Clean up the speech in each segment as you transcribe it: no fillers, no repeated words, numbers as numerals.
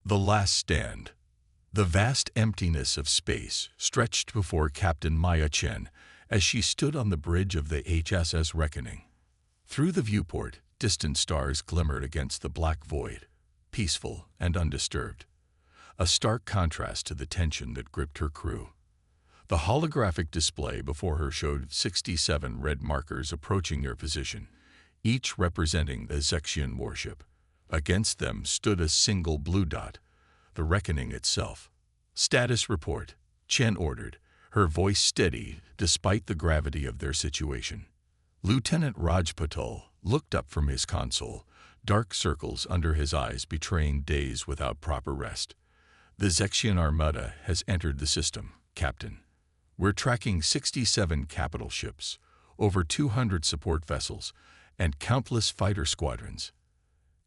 The Last Stand. The vast emptiness of space stretched before Captain Maya Chen as she stood on the bridge of the HSS Reckoning. Through the viewport, distant stars glimmered against the black void, peaceful and undisturbed, a stark contrast to the tension that gripped her crew. The holographic display before her showed 67 red markers approaching their position, each representing the Zexian warship. Against them stood a single blue dot, the Reckoning itself. "Status report," Chen ordered, her voice steady despite the gravity of their situation. Lieutenant Rajpatul looked up from his console, dark circles under his eyes betraying days without proper rest. "The Zexian armada has entered the system, Captain. We're tracking 67 capital ships, over 200 support vessels, and countless fighter squadrons."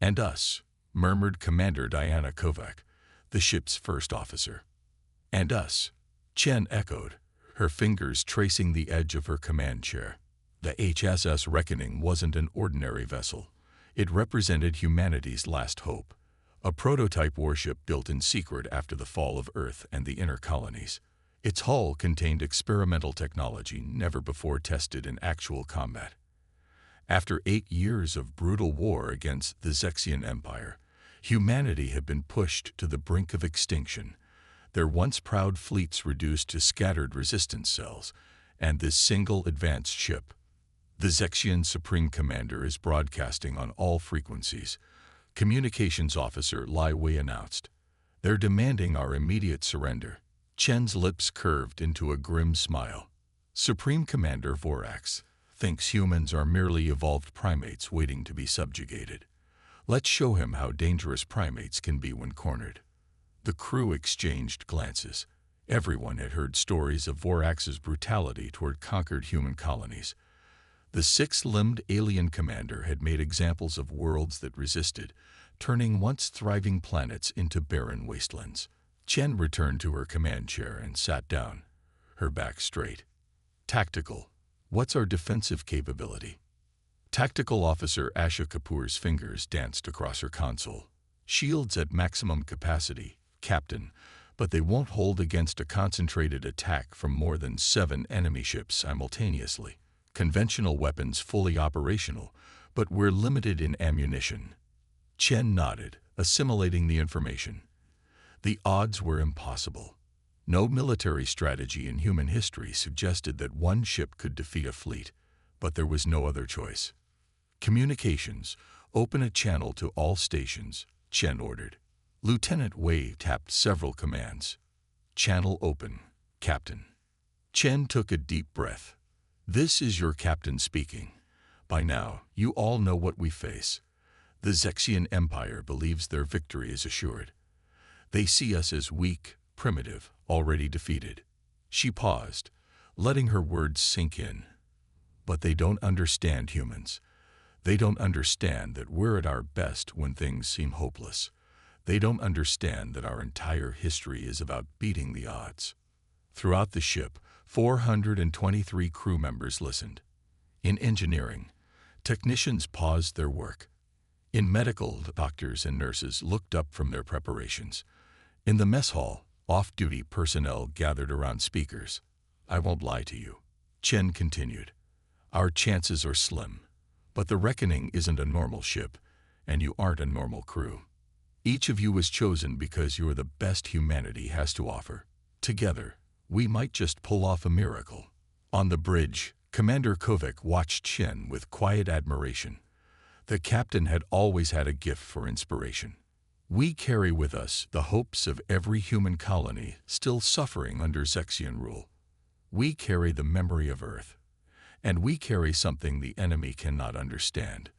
"And us," murmured Commander Diana Kovac, the ship's first officer. "And us," Chen echoed, her fingers tracing the edge of her command chair. The HSS Reckoning wasn't an ordinary vessel. It represented humanity's last hope, a prototype warship built in secret after the fall of Earth and the inner colonies. Its hull contained experimental technology never before tested in actual combat. After 8 years of brutal war against the Zexian Empire, humanity had been pushed to the brink of extinction, their once proud fleets reduced to scattered resistance cells, and this single advanced ship. "The Zexian Supreme Commander is broadcasting on all frequencies," Communications Officer Lai Wei announced. "They're demanding our immediate surrender." Chen's lips curved into a grim smile. "Supreme Commander Vorax thinks humans are merely evolved primates waiting to be subjugated. Let's show him how dangerous primates can be when cornered." The crew exchanged glances. Everyone had heard stories of Vorax's brutality toward conquered human colonies. The six-limbed alien commander had made examples of worlds that resisted, turning once thriving planets into barren wastelands. Chen returned to her command chair and sat down, her back straight. "Tactical. What's our defensive capability?" Tactical Officer Asha Kapoor's fingers danced across her console. "Shields at maximum capacity, Captain, but they won't hold against a concentrated attack from more than 7 enemy ships simultaneously. Conventional weapons fully operational, but we're limited in ammunition." Chen nodded, assimilating the information. The odds were impossible. No military strategy in human history suggested that one ship could defeat a fleet, but there was no other choice. "Communications, open a channel to all stations," Chen ordered. Lieutenant Wei tapped several commands. "Channel open, Captain." Chen took a deep breath. "This is your captain speaking. By now, you all know what we face. The Zexian Empire believes their victory is assured. They see us as weak, primitive, already defeated." She paused, letting her words sink in. "But they don't understand humans. They don't understand that we're at our best when things seem hopeless. They don't understand that our entire history is about beating the odds." Throughout the ship, 423 crew members listened. In engineering, technicians paused their work. In medical, doctors and nurses looked up from their preparations. In the mess hall, off-duty personnel gathered around speakers. "I won't lie to you," Chen continued. "Our chances are slim. But the Reckoning isn't a normal ship, and you aren't a normal crew. Each of you was chosen because you're the best humanity has to offer. Together, we might just pull off a miracle." On the bridge, Commander Kovac watched Chen with quiet admiration. The captain had always had a gift for inspiration. "We carry with us the hopes of every human colony still suffering under Zexian rule. We carry the memory of Earth. And we carry something the enemy cannot understand.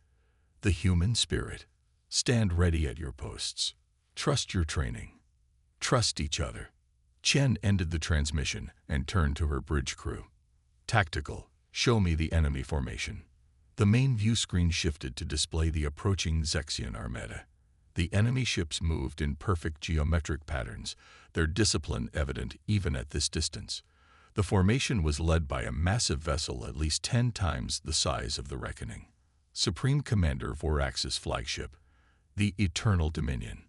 The human spirit. Stand ready at your posts. Trust your training. Trust each other." Chen ended the transmission and turned to her bridge crew. "Tactical, show me the enemy formation." The main view screen shifted to display the approaching Zexian armada. The enemy ships moved in perfect geometric patterns, their discipline evident even at this distance. The formation was led by a massive vessel at least 10 times the size of the Reckoning. Supreme Commander Vorax's flagship, the Eternal Dominion.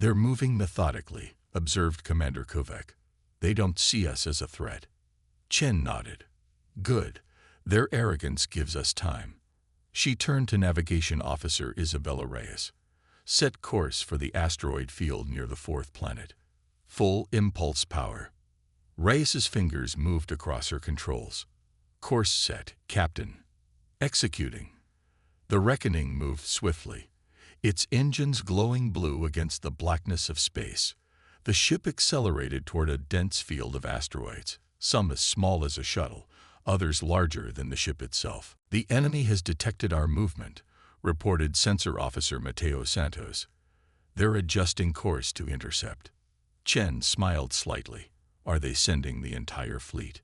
"They're moving methodically," observed Commander Kovac. "They don't see us as a threat." Chen nodded. "Good. Their arrogance gives us time." She turned to Navigation Officer Isabella Reyes. "Set course for the asteroid field near the fourth planet. Full impulse power." Reyes's fingers moved across her controls. "Course set, Captain." "Executing." The Reckoning moved swiftly, its engines glowing blue against the blackness of space. The ship accelerated toward a dense field of asteroids, some as small as a shuttle, others larger than the ship itself. "The enemy has detected our movement," reported Sensor Officer Mateo Santos. "They're adjusting course to intercept." Chen smiled slightly. "Are they sending the entire fleet?"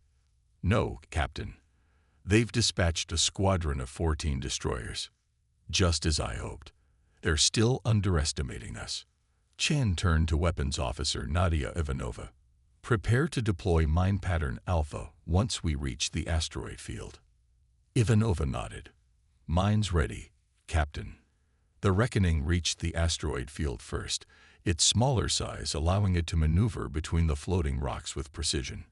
"No, Captain. They've dispatched a squadron of 14 destroyers." "Just as I hoped. They're still underestimating us." Chen turned to Weapons Officer Nadia Ivanova. "Prepare to deploy Mine Pattern Alpha once we reach the asteroid field." Ivanova nodded. "Mine's ready, Captain." The Reckoning reached the asteroid field first, its smaller size allowing it to maneuver between the floating rocks with precision.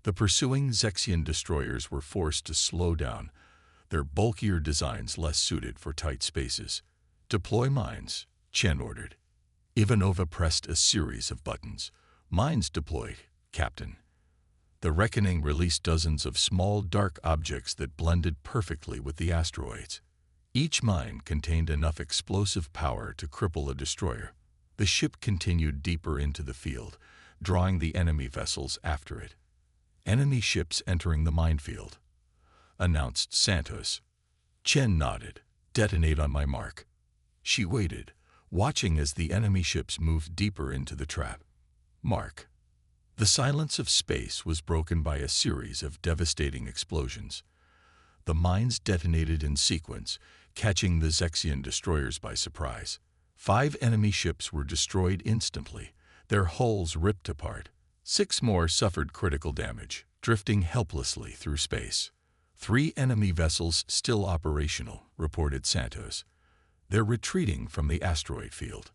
The pursuing Zexian destroyers were forced to slow down, their bulkier designs less suited for tight spaces. "Deploy mines," Chen ordered. Ivanova pressed a series of buttons. "Mines deployed, Captain." The Reckoning released dozens of small, dark objects that blended perfectly with the asteroids. Each mine contained enough explosive power to cripple a destroyer. The ship continued deeper into the field, drawing the enemy vessels after it. "Enemy ships entering the minefield," announced Santos. Chen nodded. "Detonate on my mark." She waited, watching as the enemy ships moved deeper into the trap. Mark. The silence of space was broken by a series of devastating explosions. The mines detonated in sequence, catching the Zexian destroyers by surprise. 5 enemy ships were destroyed instantly, their hulls ripped apart. 6 more suffered critical damage, drifting helplessly through space. 3 enemy vessels still operational, reported Santos. "They're retreating from the asteroid field."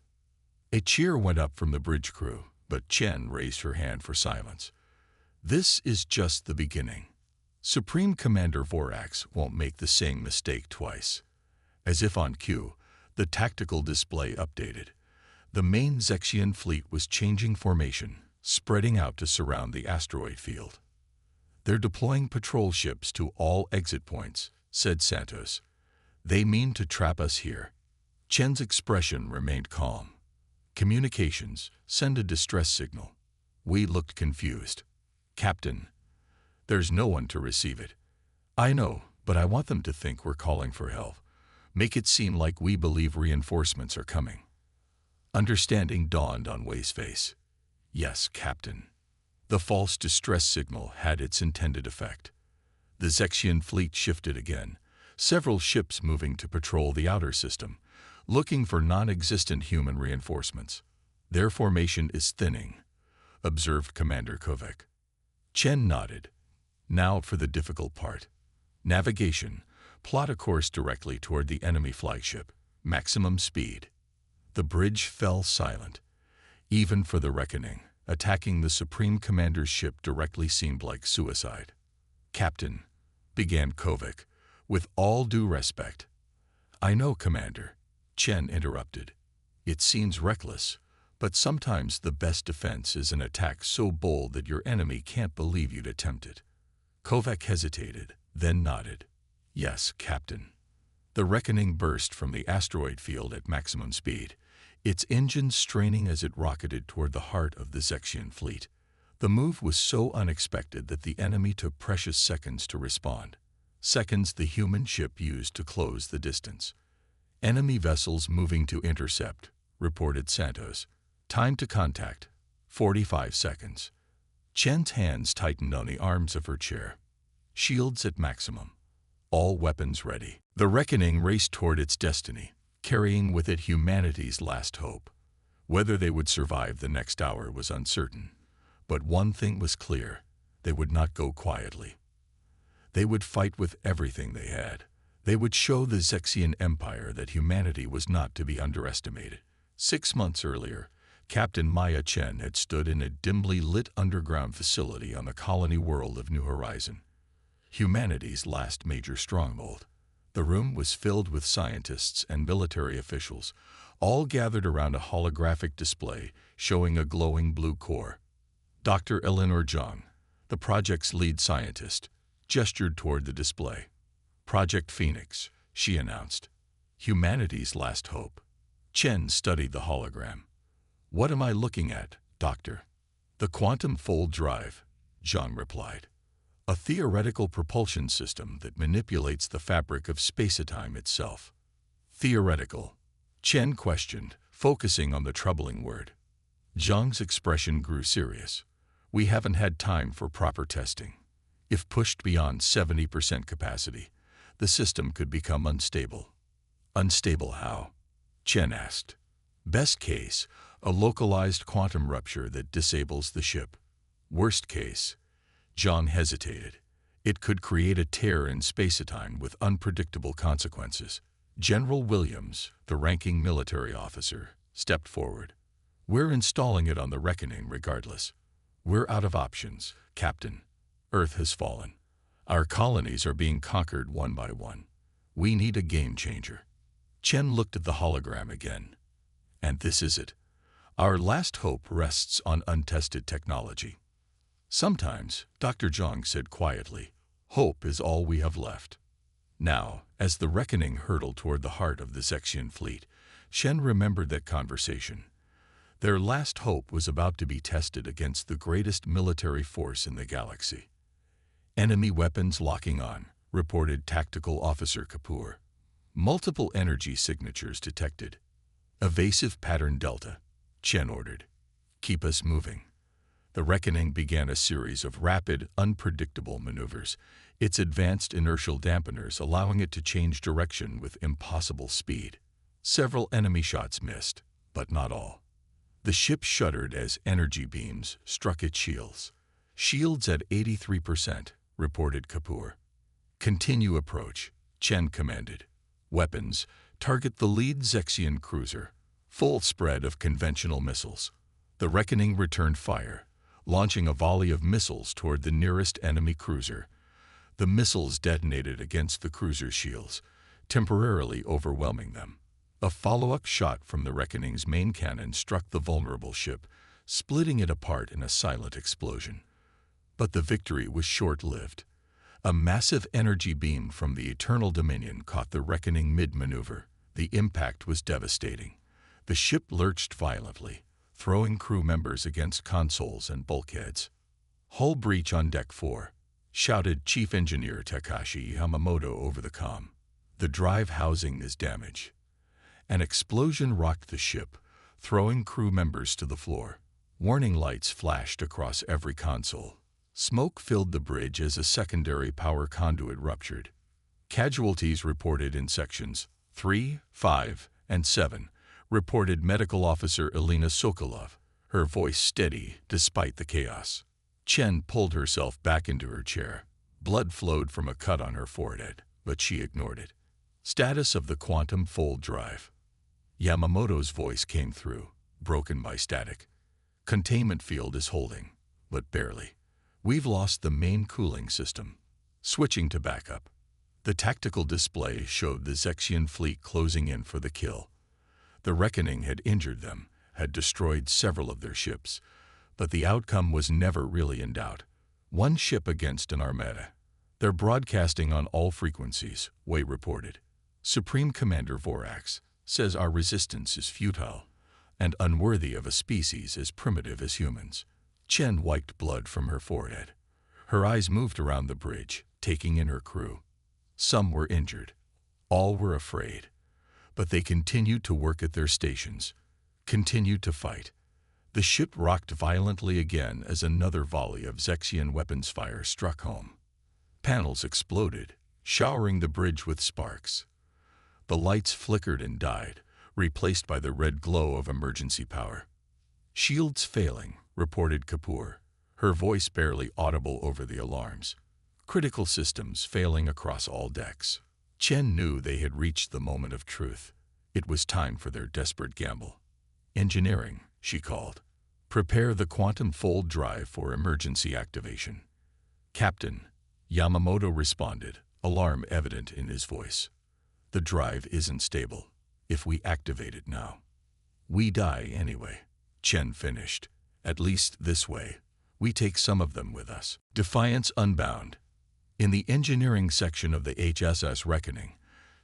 A cheer went up from the bridge crew, but Chen raised her hand for silence. "This is just the beginning. Supreme Commander Vorax won't make the same mistake twice." As if on cue, the tactical display updated. The main Zexian fleet was changing formation, spreading out to surround the asteroid field. "They're deploying patrol ships to all exit points," said Santos. "They mean to trap us here." Chen's expression remained calm. "Communications, send a distress signal." We looked confused. "Captain." "There's no one to receive it." "I know, but I want them to think we're calling for help. Make it seem like we believe reinforcements are coming." Understanding dawned on Wei's face. "Yes, Captain." The false distress signal had its intended effect. The Zexian fleet shifted again, several ships moving to patrol the outer system, looking for non-existent human reinforcements. "Their formation is thinning," observed Commander Kovac. Chen nodded. "Now for the difficult part. Navigation. Plot a course directly toward the enemy flagship. Maximum speed." The bridge fell silent. Even for the Reckoning, attacking the Supreme Commander's ship directly seemed like suicide. "Captain," began Kovac, "with all due respect." "I know, Commander," Chen interrupted. "It seems reckless, but sometimes the best defense is an attack so bold that your enemy can't believe you'd attempt it." Kovac hesitated, then nodded. "Yes, Captain." The Reckoning burst from the asteroid field at maximum speed, its engines straining as it rocketed toward the heart of the Zexian fleet. The move was so unexpected that the enemy took precious seconds to respond. Seconds the human ship used to close the distance. "Enemy vessels moving to intercept," reported Santos. "Time to contact, 45 seconds." Chen's hands tightened on the arms of her chair. Shields at maximum. All weapons ready. The Reckoning raced toward its destiny, carrying with it humanity's last hope. Whether they would survive the next hour was uncertain. But one thing was clear: they would not go quietly. They would fight with everything they had. They would show the Zexian Empire that humanity was not to be underestimated. 6 months earlier, Captain Maya Chen had stood in a dimly lit underground facility on the colony world of New Horizon, humanity's last major stronghold. The room was filled with scientists and military officials, all gathered around a holographic display showing a glowing blue core. Dr. Eleanor Zhang, the project's lead scientist, gestured toward the display. "Project Phoenix," she announced. "Humanity's last hope." Chen studied the hologram. "What am I looking at, Doctor?" "The quantum fold drive," Zhang replied. "A theoretical propulsion system that manipulates the fabric of space-time itself." "Theoretical?" Chen questioned, focusing on the troubling word. Zhang's expression grew serious. "We haven't had time for proper testing. If pushed beyond 70% capacity, the system could become unstable." "Unstable how?" Chen asked. "Best case, a localized quantum rupture that disables the ship. Worst case," Zhang hesitated, "it could create a tear in space-time with unpredictable consequences." General Williams, the ranking military officer, stepped forward. "We're installing it on the Reckoning regardless. We're out of options, Captain. Earth has fallen. Our colonies are being conquered one by one. We need a game changer." Chen looked at the hologram again. "And this is it. Our last hope rests on untested technology." "Sometimes," Dr. Zhang said quietly, "hope is all we have left." Now, as the Reckoning hurtled toward the heart of the Zexian fleet, Chen remembered that conversation. Their last hope was about to be tested against the greatest military force in the galaxy. "Enemy weapons locking on," reported Tactical Officer Kapoor. "Multiple energy signatures detected." "Evasive pattern Delta," Chen ordered. "Keep us moving." The Reckoning began a series of rapid, unpredictable maneuvers, its advanced inertial dampeners allowing it to change direction with impossible speed. Several enemy shots missed, but not all. The ship shuddered as energy beams struck its shields. "Shields at 83%, reported Kapoor. "Continue approach," Chen commanded. "Weapons, target the lead Zexian cruiser. Full spread of conventional missiles." The Reckoning returned fire, launching a volley of missiles toward the nearest enemy cruiser. The missiles detonated against the cruiser's shields, temporarily overwhelming them. A follow-up shot from the Reckoning's main cannon struck the vulnerable ship, splitting it apart in a silent explosion. But the victory was short-lived. A massive energy beam from the Eternal Dominion caught the Reckoning mid-maneuver. The impact was devastating. The ship lurched violently, throwing crew members against consoles and bulkheads. "Hull breach on Deck 4, shouted Chief Engineer Takashi Yamamoto over the comm. "The drive housing is damaged." An explosion rocked the ship, throwing crew members to the floor. Warning lights flashed across every console. Smoke filled the bridge as a secondary power conduit ruptured. Casualties reported in sections 3, 5, and 7, reported Medical Officer Elena Sokolov, her voice steady despite the chaos. Chen pulled herself back into her chair. Blood flowed from a cut on her forehead, but she ignored it. "Status of the quantum fold drive." Yamamoto's voice came through, broken by static. "Containment field is holding, but barely. We've lost the main cooling system." Switching to backup. The tactical display showed the Zexian fleet closing in for the kill. The Reckoning had injured them, had destroyed several of their ships, but the outcome was never really in doubt. One ship against an armada. "They're broadcasting on all frequencies," Wei reported. "Supreme Commander Vorax says our resistance is futile and unworthy of a species as primitive as humans." Chen wiped blood from her forehead. Her eyes moved around the bridge, taking in her crew. Some were injured. All were afraid. But they continued to work at their stations, continued to fight. The ship rocked violently again as another volley of Zexian weapons fire struck home. Panels exploded, showering the bridge with sparks. The lights flickered and died, replaced by the red glow of emergency power. "Shields failing," reported Kapoor, her voice barely audible over the alarms. "Critical systems failing across all decks." Chen knew they had reached the moment of truth. It was time for their desperate gamble. "Engineering," she called. "Prepare the quantum fold drive for emergency activation." "Captain," Yamamoto responded, alarm evident in his voice. "The drive isn't stable. If we activate it now, we die anyway," Chen finished. "At least this way, we take some of them with us." Defiance unbound. In the engineering section of the HSS Reckoning,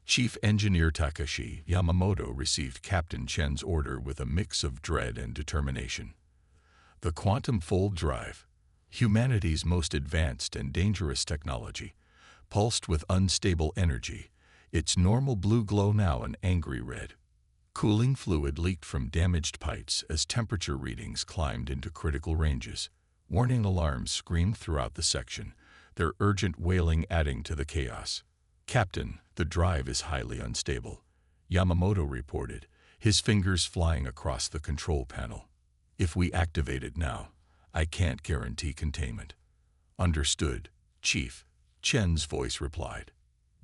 Chief Engineer Takashi Yamamoto received Captain Chen's order with a mix of dread and determination. The quantum fold drive, humanity's most advanced and dangerous technology, pulsed with unstable energy, its normal blue glow now an angry red. Cooling fluid leaked from damaged pipes as temperature readings climbed into critical ranges. Warning alarms screamed throughout the section, their urgent wailing adding to the chaos. "Captain, the drive is highly unstable," Yamamoto reported, his fingers flying across the control panel. "If we activate it now, I can't guarantee containment." "Understood, Chief," Chen's voice replied.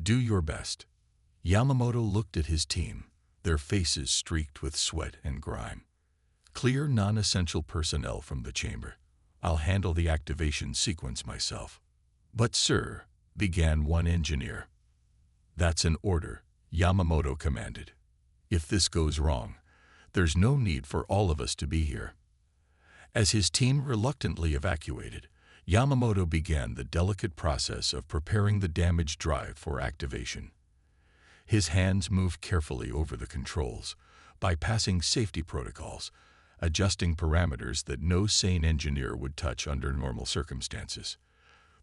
"Do your best." Yamamoto looked at his team, their faces streaked with sweat and grime. "Clear non-essential personnel from the chamber. I'll handle the activation sequence myself." "But sir," began one engineer. "That's an order," Yamamoto commanded. "If this goes wrong, there's no need for all of us to be here." As his team reluctantly evacuated, Yamamoto began the delicate process of preparing the damaged drive for activation. His hands moved carefully over the controls, bypassing safety protocols, adjusting parameters that no sane engineer would touch under normal circumstances.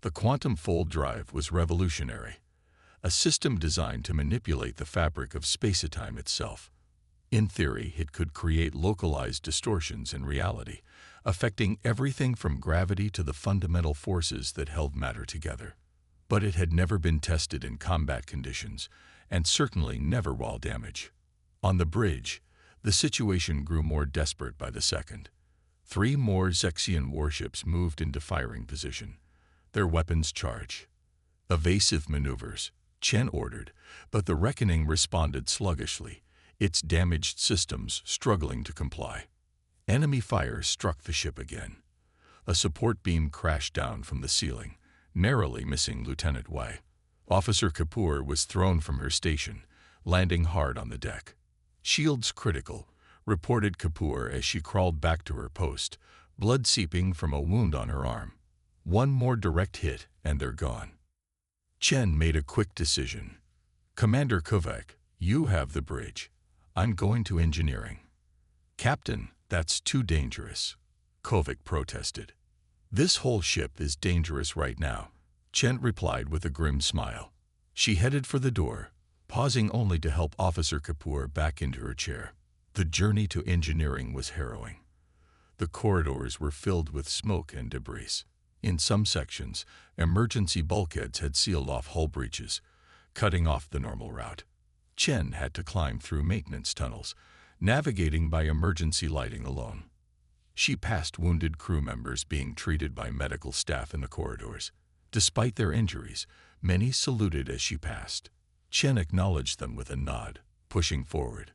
The quantum fold drive was revolutionary, a system designed to manipulate the fabric of space-time itself. In theory, it could create localized distortions in reality, affecting everything from gravity to the fundamental forces that held matter together. But it had never been tested in combat conditions, and certainly never while damage. On the bridge, the situation grew more desperate by the second. 3 more Zexian warships moved into firing position, their weapons charged. "Evasive maneuvers," Chen ordered, but the Reckoning responded sluggishly, its damaged systems struggling to comply. Enemy fire struck the ship again. A support beam crashed down from the ceiling, narrowly missing Lieutenant Y. Officer Kapoor was thrown from her station, landing hard on the deck. "Shields critical," reported Kapoor as she crawled back to her post, blood seeping from a wound on her arm. "One more direct hit, and they're gone." Chen made a quick decision. "Commander Kovac, you have the bridge. I'm going to engineering." "Captain, that's too dangerous," Kovac protested. "This whole ship is dangerous right now," Chen replied with a grim smile. She headed for the door, pausing only to help Officer Kapoor back into her chair. The journey to engineering was harrowing. The corridors were filled with smoke and debris. In some sections, emergency bulkheads had sealed off hull breaches, cutting off the normal route. Chen had to climb through maintenance tunnels, navigating by emergency lighting alone. She passed wounded crew members being treated by medical staff in the corridors. Despite their injuries, many saluted as she passed. Chen acknowledged them with a nod, pushing forward.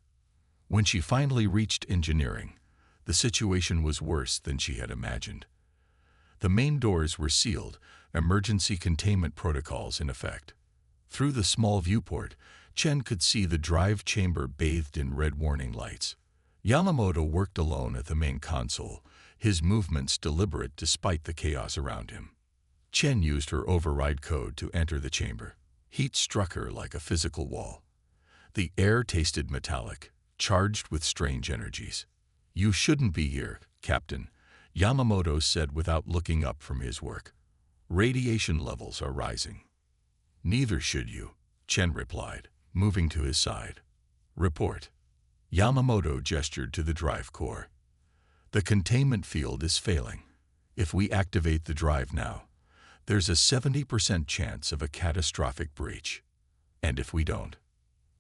When she finally reached engineering, the situation was worse than she had imagined. The main doors were sealed, emergency containment protocols in effect. Through the small viewport, Chen could see the drive chamber bathed in red warning lights. Yamamoto worked alone at the main console, his movements deliberate despite the chaos around him. Chen used her override code to enter the chamber. Heat struck her like a physical wall. The air tasted metallic, charged with strange energies. "You shouldn't be here, Captain," Yamamoto said without looking up from his work. "Radiation levels are rising." "Neither should you," Chen replied, moving to his side. "Report." Yamamoto gestured to the drive core. "The containment field is failing. If we activate the drive now, there's a 70% chance of a catastrophic breach. And if we don't,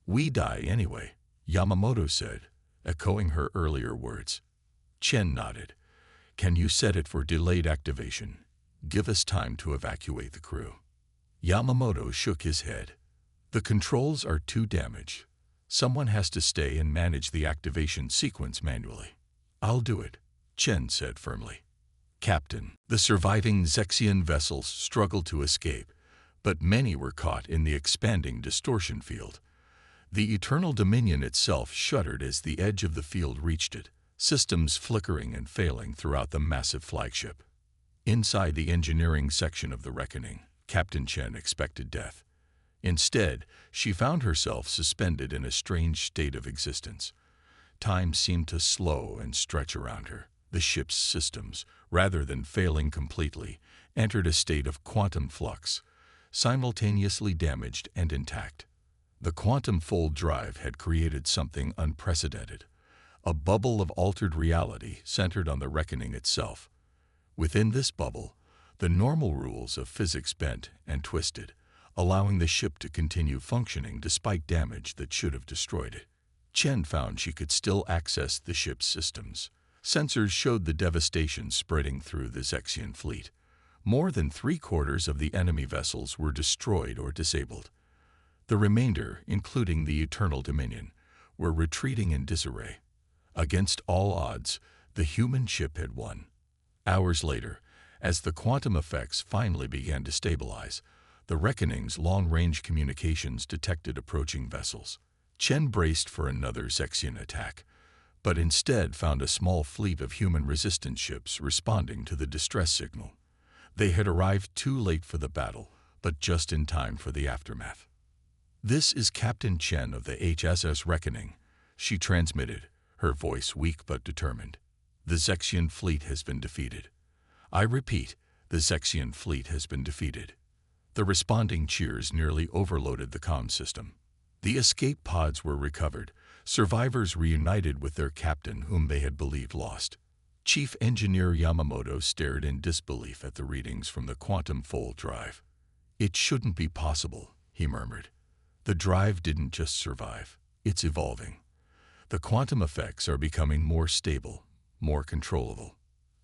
we die anyway," Yamamoto said, echoing her earlier words. Chen nodded. "Can you set it for delayed activation? Give us time to evacuate the crew." Yamamoto shook his head. "The controls are too damaged. Someone has to stay and manage the activation sequence manually." "I'll do it," Chen said firmly. "Captain." The surviving Zexian vessels struggled to escape, but many were caught in the expanding distortion field. The Eternal Dominion itself shuddered as the edge of the field reached it, systems flickering and failing throughout the massive flagship. Inside the engineering section of the Reckoning, Captain Chen expected death. Instead, she found herself suspended in a strange state of existence. Time seemed to slow and stretch around her. The ship's systems, rather than failing completely, entered a state of quantum flux, simultaneously damaged and intact. The quantum fold drive had created something unprecedented, a bubble of altered reality centered on the Reckoning itself. Within this bubble, the normal rules of physics bent and twisted, allowing the ship to continue functioning despite damage that should have destroyed it. Chen found she could still access the ship's systems. Sensors showed the devastation spreading through the Zexian fleet. More than 3/4 of the enemy vessels were destroyed or disabled. The remainder, including the Eternal Dominion, were retreating in disarray. Against all odds, the human ship had won. Hours later, as the quantum effects finally began to stabilize, the Reckoning's long-range communications detected approaching vessels. Chen braced for another Zexian attack, but instead found a small fleet of human resistance ships responding to the distress signal. They had arrived too late for the battle, but just in time for the aftermath. "This is Captain Chen of the HSS Reckoning," she transmitted, her voice weak but determined. "The Zexian fleet has been defeated. I repeat, the Zexian fleet has been defeated." The responding cheers nearly overloaded the comm system. The escape pods were recovered, survivors reunited with their captain whom they had believed lost. Chief Engineer Yamamoto stared in disbelief at the readings from the quantum fold drive. "It shouldn't be possible," he murmured. "The drive didn't just survive, it's evolving. The quantum effects are becoming more stable, more controllable."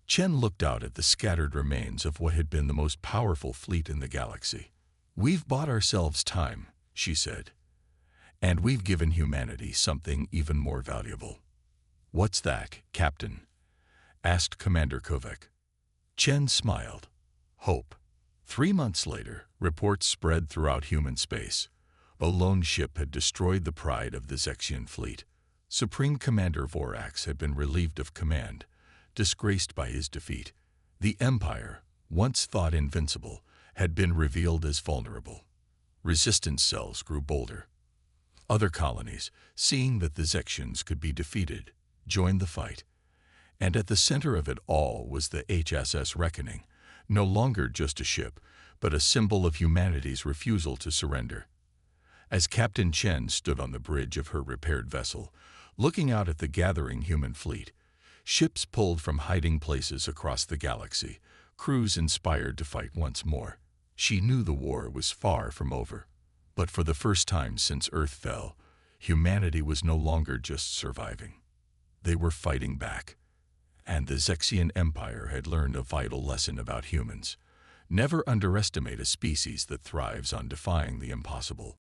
Chen looked out at the scattered remains of what had been the most powerful fleet in the galaxy. "We've bought ourselves time," she said, "and we've given humanity something even more valuable." "What's that, Captain?" asked Commander Kovac. Chen smiled. "Hope." 3 months later, reports spread throughout human space. A lone ship had destroyed the pride of the Zexian fleet. Supreme Commander Vorax had been relieved of command, disgraced by his defeat. The Empire, once thought invincible, had been revealed as vulnerable. Resistance cells grew bolder. Other colonies, seeing that the Zexians could be defeated, joined the fight. And at the center of it all was the HSS Reckoning, no longer just a ship, but a symbol of humanity's refusal to surrender. As Captain Chen stood on the bridge of her repaired vessel, looking out at the gathering human fleet, ships pulled from hiding places across the galaxy, crews inspired to fight once more. She knew the war was far from over. But for the first time since Earth fell, humanity was no longer just surviving. They were fighting back. And the Zexian Empire had learned a vital lesson about humans. Never underestimate a species that thrives on defying the impossible.